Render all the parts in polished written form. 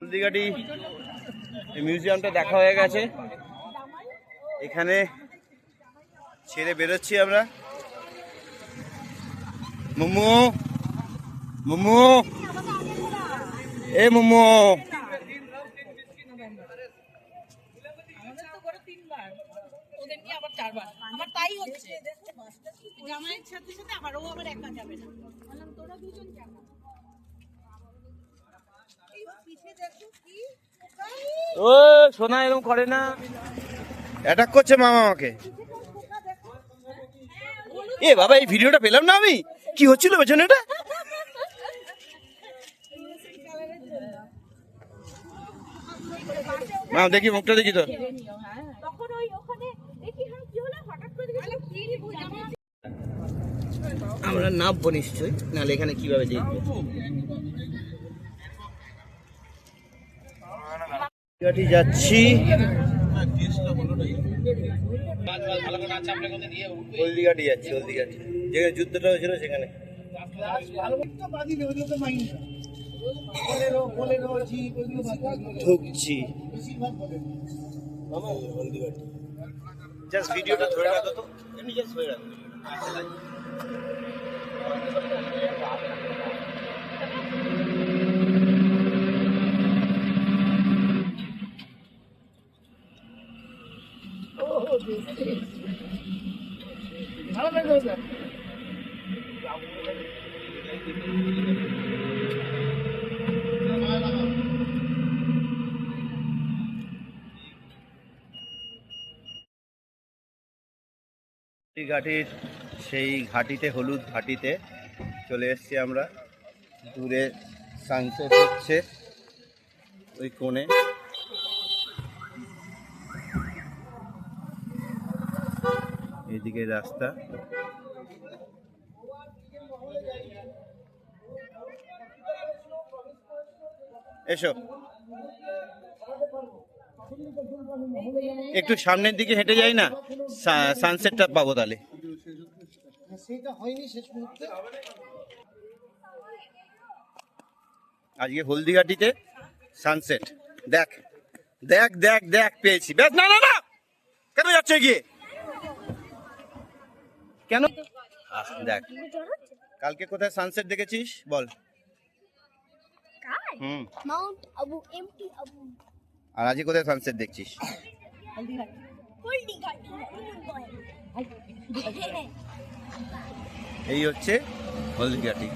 হলদিঘাটি মিউজিয়ামটা দেখা হয়ে গেছে। এখানে ছেড়ে বেরোচ্ছি আমরা। মোমো মোমো এ মোমো ও সোনা এরকম করে না, অ্যাটাক করছে মামা আমাকে। এ বাবা, এই ভিডিওটা পেলাম না আমি, কি হচ্ছিল পেছনে এটা? মা দেখি মুখটা দেখি তো। আমরা নামবো নিশ্চয়ই, নাহলে এখানে কিভাবে দেখবো। যাচ্ছি হলদিঘাটি যাচ্ছি, হলদিঘাটি যেখানে যুদ্ধটা হয়েছিল সেখানে। ঢুকছি হলদিঘাটি। জাস্ট ভিডিওটা ধরে রাখো তো, এমনি জাস্ট ধরে রাখো। ঘাটির সেই ঘাটিতে, হলুদ ঘাটিতে চলে এসেছি আমরা। দূরে সানসেট হচ্ছে ওই কোণে। এইদিকে রাস্তা। এসো একটু সামনের দিকে হেঁটে যাই না, সানসেটটা পাবো তাহলে। আজকে হলদিঘাটিতে সানসেট দেখ দেখ দেখ দেখ, পেয়েছি। ব্যাস, না না না, কেন যাচ্ছে গিয়ে, কেন? দেখ, কালকে কোথায় সানসেট দেখেছিস বল? Mount Abu, MT Abu. আর আজকে কোথায় সানসেট দেখছিস? এই হচ্ছে হলদিঘাটি।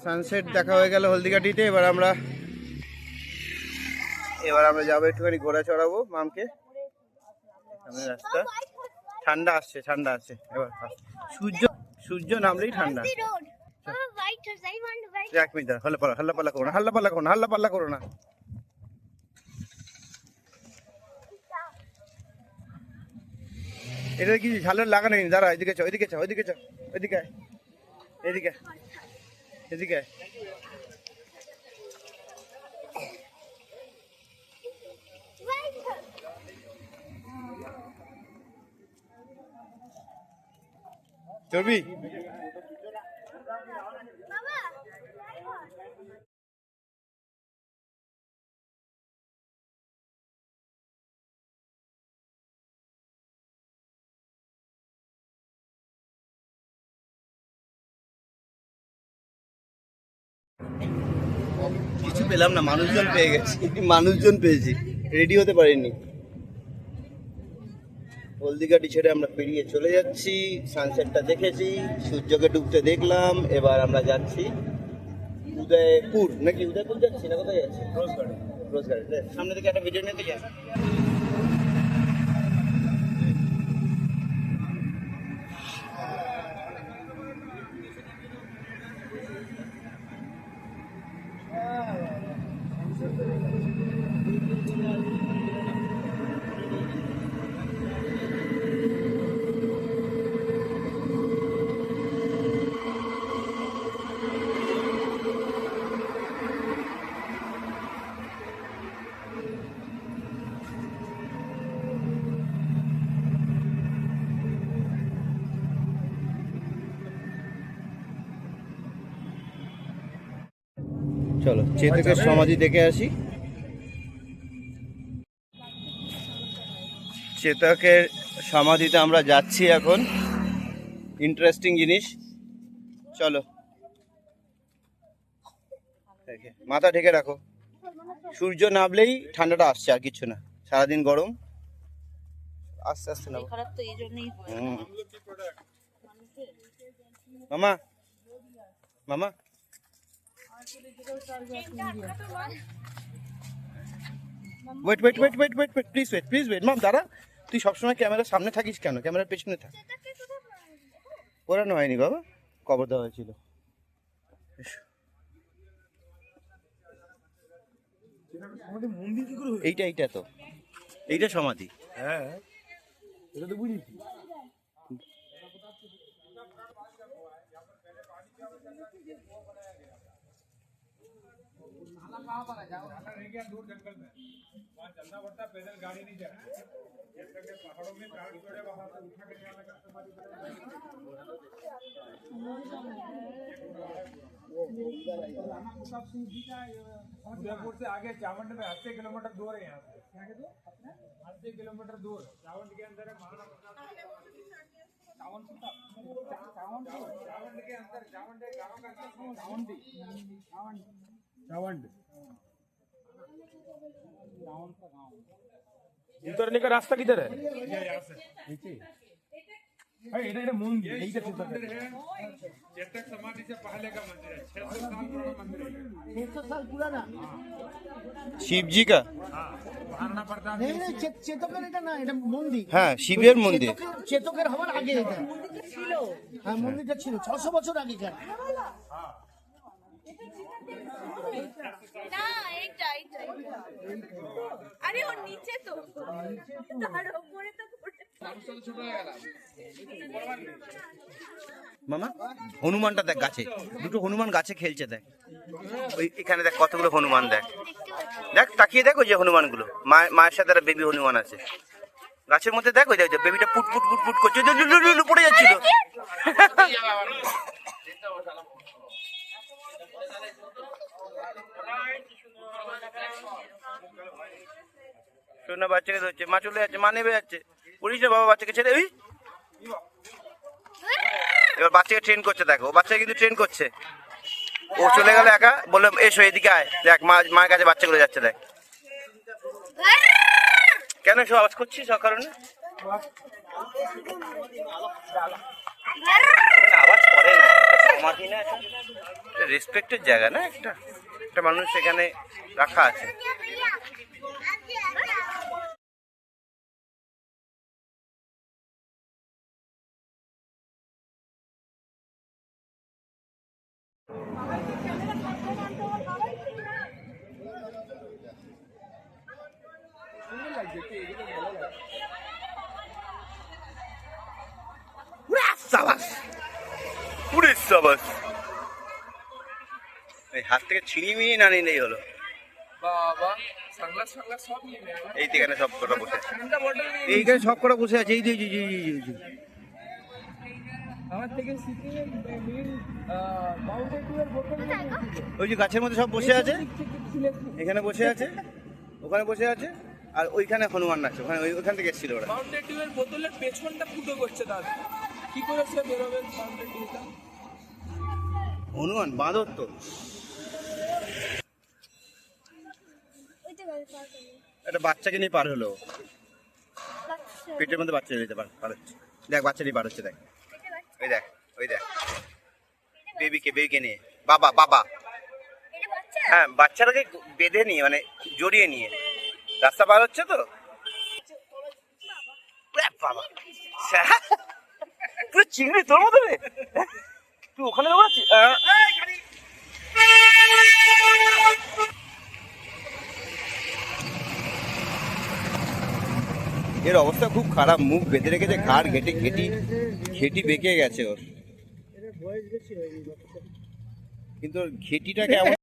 সানসেট দেখা হয়ে গেল হলদিঘাটিতে। এবার আমরা যাবো একটুখানি ঘোরা চড়াবো মামকে। সামনে রাস্তা, ঠান্ডা আসছে, ঠান্ডা আসছে। এবার সূর্য নামলেই ঠান্ডা। এক মিনিট, হাল্লা পাল্লা করো না, হাল্লা পাল্লা করো না। এটা কি ঝালের লাগানো নেই? দাঁড়া, এদিকে চাও, এদিকে চাও, এদিকে চাও, এদিকে এদিকে এদিকে। চলবি? কিছু পেলাম না, মানুষজন পেয়ে গেছি, মানুষজন পেয়েছি, রেডি হতে পারিনি। হলদিঘাটি ছেড়ে আমরা পেরিয়ে চলে যাচ্ছি। সানসেটটা দেখেছি, সূর্যকে ডুবতে দেখলাম। এবার আমরা যাচ্ছি উদয়পুর, নাকি উদয়পুর যাচ্ছি না, কোথায় যাচ্ছি? রোজ গার্ডেন। সামনে থেকে একটা ভিডিও নিতে যাই। চলো চেতকের সমাধি দেখে আসি। চেতকের সমাধিতে আমরা যাচ্ছি এখন। ইন্টারেস্টিং জিনিস, চলো। মাথা ঢেকে রাখো, সূর্য নামলেই ঠান্ডাটা আসছে, আর কিছু না। সারাদিন গরম, আস্তে আস্তে নাও। মামা মামা wait wait wait wait wait wait please wait please wait. মাম দাঁড়া, তুই সবসময় ক্যামেরার সামনে থাকিস কেন? ক্যামেরার পেছনে থাক। পোড়ানো হয়নি বাবা, কবর দেওয়া হয়েছিল। এইটা তো এইটা সমাধি। হ্যাঁ এটা তো বুঝেছি। दूर जंगल में वहाँ चलना पड़ता, पैदल गाड़ी नहीं जाती। पहाड़ों में पहाड़ चढ़े, वहाँ से उठा के जाने का उदयपुर से आगे चावंड में 80 किलोमीटर दूर है। यहाँ से 80 किलोमीटर दूर चावंड के अंदर है। चावंड के अंदर चावंड गाँव का चावंड उतरने का रास्ता किधर है? यहाँ से नीचे। इधर मंदिर है, चेतक समाधि से पहले का मंदिर है। 600 साल पुराना मंदिर है। 600 साल पुराना শিব জি কা? मारना पड़ता है। नहीं চেতকের এটা না, এটা মন্দির। হ্যাঁ, শিবের মন্দির। চেতকের হওয়ার আগে এটা ছিল। হ্যাঁ, মন্দিরটা ছিল 600 বছর আগে। কেন না এইটা আরে ওর নিচে তো, তার উপরে তো ছোট হয়ে গেল। মামা হনুমানটা দেখ, গাছে দুটো হনুমান গাছে খেলছে, দেখ ওই এখানে দেখ কতগুলো হনুমান, দেখ দেখ তাকিয়ে দেখ, ওই যে হনুমানগুলো মায়ের সাথে একটা বেবি হনুমান আছে গাছের মধ্যে। দেখ ওই দেখ বেবিটা পুট পুট পুট পুট করছে, পড়ে যাচ্ছিল। শোনা বাচ্চাকে ধরছে, মা চলে যাচ্ছে, মা নেবে যাচ্ছে, পড়িস না বাবা, বাচ্চাকে ছেড়ে। ওই এবার বাচ্চাকে ট্রেন করছে, দেখো বাচ্চাকে কিন্তু ট্রেন করছে। ও চলে গেল একা, বললাম এসো এদিকে আয়, দেখ মায়ের কাছে বাচ্চাগুলো যাচ্ছে, দেখ কেন সব আওয়াজ করছিস কারণে? আওয়াজ করে না, সমাধি না, এটা রেসপেক্টের জায়গা না, একটা মানুষ এখানে রাখা আছে। হাত থেকে ছিনিয়ে মিনিয়ে না নিলেই হলো। বাবা সানগ্লাস সব নিয়ে নেয়। এই তো এখানে সব কটা বসে আছে, এইখানে সব কটা বসে আছে। এই আমার থেকে সিকিমের মেইন মাউন্টেন ডিউয়ের বোতল ওই যে গাছের মধ্যে সব বসে আছে, এখানে বসে আছে, ওখানে বসে আছে, আর ওইখানে হনুমান আছে, ওইখান থেকে এসেছিল ওরা। মাউন্টেন ডিউয়ের বোতলের পেছনটা ফুটো করছে দাদা, কি করে সে বেরোবে মাউন্টেন ডিউটা? হনুমান বাঁদর তো। একটা বাচ্চাকে নিয়ে পার হলো, পেটের মধ্যে বাচ্চা যেতে পার হচ্ছে। দেখ বাচ্চা নিয়ে পার হচ্ছে, দেখ ওই দেখ বেবিকে নিয়ে বাবা হ্যাঁ, বাচ্চাটাকে বেঁধে নিয়ে মানে জড়িয়ে নিয়ে রাস্তা পার হচ্ছে তো। বাবা পুরো চিংড়ি তোর মতো রে, তুই ওখানে দৌড়াচ্ছিস। এর অবস্থা খুব খারাপ, মুখ বেঁধে রেখেছে, ঘাড় ঘেটি বেঁকে গেছে ওর, কিন্তু ওর ঘেটিটা কেমন।